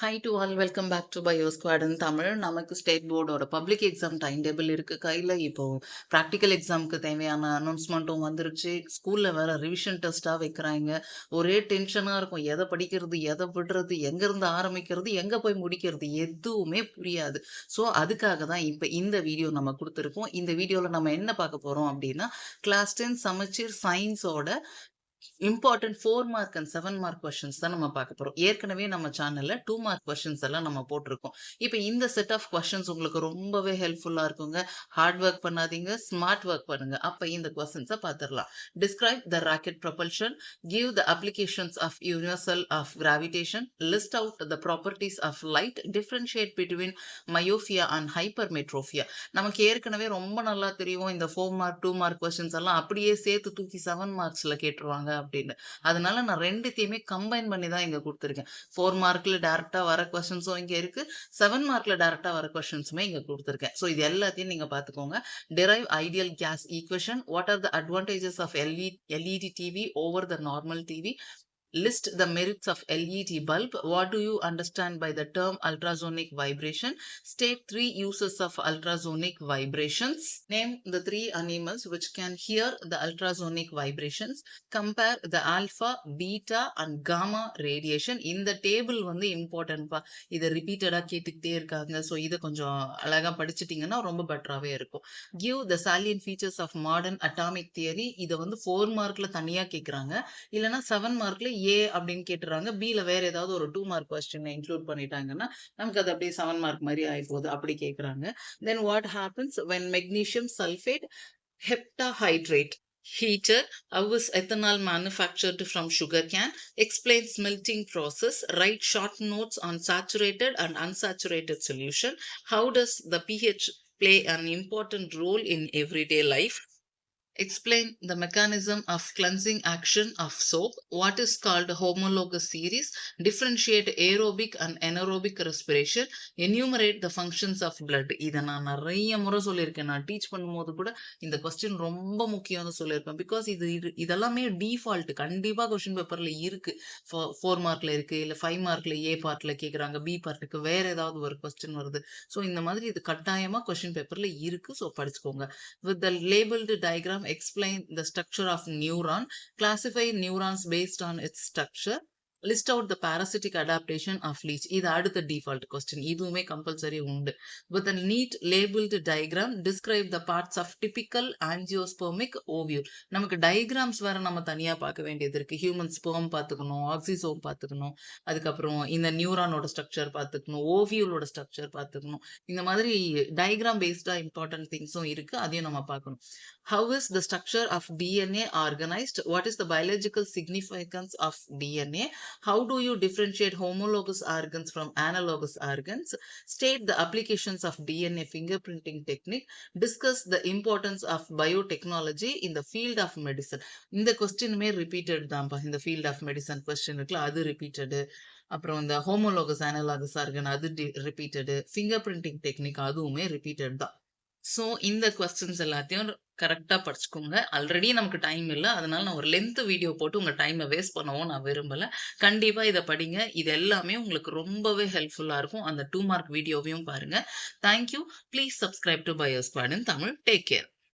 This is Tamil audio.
Hi to all welcome back to bio squad in Tamil. நமக்கு ஸ்டேட் போர்டோட பப்ளிக் எக்ஸாம் டைம் டேபிள் இருக்கு கையில். இப்போ ப்ராக்டிக்கல் எக்ஸாமுக்கு தேவையான அனௌன்ஸ்மெண்ட்டும் வந்துருச்சு. ஸ்கூலில் வேற ரிவிஷன் டெஸ்ட்டாக வைக்கிறாங்க. ஒரே டென்ஷனாக இருக்கும். எதை படிக்கிறது, எதை விடுறது, எங்கேருந்து ஆரம்பிக்கிறது, எங்கே போய் முடிக்கிறது, எதுவுமே புரியாது. ஸோ அதுக்காக தான் இப்போ இந்த வீடியோ நம்ம கொடுத்துருக்கோம். இந்த வீடியோவில் நம்ம என்ன பார்க்க போகிறோம் அப்படின்னா, கிளாஸ் 10 சமச்சீர் சயின்ஸோட important 4 mark and 7 mark questions தான் நம்ம பார்க்க போறோம். ஏற்கனவே நம்ம சேனல்ல 2 மார்க் கொஸ்டின்ஸ் எல்லாம் நம்ம போட்டிருக்கோம். இப்போ இந்த செட் ஆஃப் கொஸ்டின்ஸ் உங்களுக்கு ரொம்பவே ஹெல்ப்ஃபுல்லா இருக்குங்க. ஹார்ட் ஒர்க் பண்ணாதீங்க, ஸ்மார்ட் ஒர்க் பண்ணுங்க. அப்ப இந்த கொஸ்டின்ஸை பார்த்துடலாம். Describe the rocket propulsion, give the applications of universal of gravitation, list out the properties of light, differentiate between myopia and hypermetropia. நமக்கு ஏற்கனவே ரொம்ப நல்லா தெரியும் இந்த 4 மார்க் 2 மார்க் கொஸ்டின்ஸ் எல்லாம் அப்படியே சேர்த்து தூக்கி 7 மார்க்ஸ்ல கேட்டுருவாங்க அப்படின்னு. அதனால நான் ரெண்டுத்தையுமே கம்பைன் பண்ணி தான் இங்க கொடுத்துருக்கேன். 4 மார்க்ல டைரக்டா வர கொஸ்டின்ஸும் இங்க இருக்கு, 7 மார்க்ல டைரக்டா வர கொஸ்டின்ஸுமே இங்க கொடுத்துருக்கேன். ஸோ இது எல்லாத்தையும் நீங்க பாத்துக்கோங்க. Derive ideal gas equation, what are the advantages of LED TV over the normal TV, list the merits of LED bulb. What do you understand by the term ultrasonic vibration? State 3 uses of ultrasonic vibrations. Name the 3 animals which can hear the ultrasonic vibrations. Compare the alpha, beta and gamma radiation. இந்த டேபிள் வந்து இம்பார்ட்டன்ட் பா. இதை ரிப்பீட்டடா கேட்டுக்கிட்டே இருக்காங்க. ஸோ இதை கொஞ்சம் அழகா படிச்சிட்டிங்கன்னா ரொம்ப பெட்டராகவே இருக்கும். Give the salient features of modern atomic theory. இதை வந்து 4 மார்க்ல தனியா கேட்குறாங்க, இல்லைன்னா 7 மார்க்ல ஏ அப்படின்னு கேட்டுறாங்க, பில வேற ஏதாவது ஒரு 2 மார்க் கொஸ்டின் இன்க்ளூட் பண்ணிட்டாங்கன்னா நமக்கு அது அப்படியே 7 மார்க் மாதிரி ஆயிப்போகுது. அப்படி கேட்குறாங்க. Then what happens when magnesium sulphate heptahydrate heated? How is ethanol manufactured from sugarcane? Explains melting process. Write short notes on saturated and unsaturated solution. How does the pH play an important role in everyday life? Explain the mechanism of cleansing action of soap. What is called homologous series? Differentiate aerobic and anaerobic respiration. Enumerate the functions of blood. இதை நான் நிறைய முறை சொல்லியிருக்கேன். நான் டீச் பண்ணும்போது கூட இந்த கொஸ்டின் ரொம்ப முக்கியம்னு சொல்லியிருப்பேன். பிகாஸ் இதெல்லாமே டிஃபால்ட் கண்டிப்பா கொஸ்டின் பேப்பர்ல இருக்கு. 4 மார்க்ல இருக்கு, இல்ல 5 மார்க்ல ஏ பார்ட்ல கேட்குறாங்க, பி பார்ட்டுக்கு வேற ஏதாவது ஒரு கொஸ்டின் வருது. ஸோ இந்த மாதிரி இது கட்டாயமா கொஸ்டின் பேப்பர்ல இருக்கு. ஸோ படிச்சுக்கோங்க. With the labeled diagram, explain the structure of neuron. Classify neurons based on its structure. List out the parasitic adaptation of leech. இது அடுத்த default question. இதுவுமே compulsory உண்டு. With a neat labeled diagram, describe the parts of typical angiospermic ovule. நமக்கு diagrams வேற நம்ம தனியா பார்க்க வேண்டியது இருக்கு. Human sperm பார்த்துக்கணும், oxysome பார்த்துக்கணும், அதுக்கப்புறம் இந்த நியூரானோட ஸ்ட்ரக்சர் பார்த்துக்கணும், ஓவியூலோட ஸ்ட்ரக்சர் பார்த்துக்கணும். இந்த மாதிரி diagram based important thingsம் இருக்கு. அதையும் நம்ம பார்க்கணும். How is the structure of DNA organized? What is the biological significance of DNA? How do you differentiate homologous organs from analogous organs? State the applications of DNA fingerprinting technique. Discuss the importance of biotechnology in the field of medicine. இந்த கொஸ்டினுமே ரிப்பீட்டட் தான்ப்பா. இந்த ஃபீல்ட் ஆஃப் மெடிசன் கொஸ்டின் இருக்குல்ல, அது ரிப்பீட்டடு. அப்புறம் இந்த ஹோமோலோகஸ் அனலாகஸ் ஆர்கன் அது ரிப்பீட்டடு. ஃபிங்கர் பிரிண்டிங் டெக்னிக் அதுவுமே ரிப்பீட்டட் தான். ஸோ இந்த கொஸ்டின்ஸ் எல்லாத்தையும் கரெக்டாக படிச்சுக்கோங்க. ஆல்ரெடி நமக்கு டைம் இல்லை, அதனால நான் ஒரு லென்த் வீடியோ போட்டு உங்கள் டைமை வேஸ்ட் பண்ணவும் நான் விரும்பலை. கண்டிப்பாக இதை படிங்க. இது எல்லாமே உங்களுக்கு ரொம்பவே ஹெல்ப்ஃபுல்லாக இருக்கும். அந்த 2 மார்க் வீடியோவையும் பாருங்கள். Thank you. Please subscribe to bio squad in Tamil. Take care.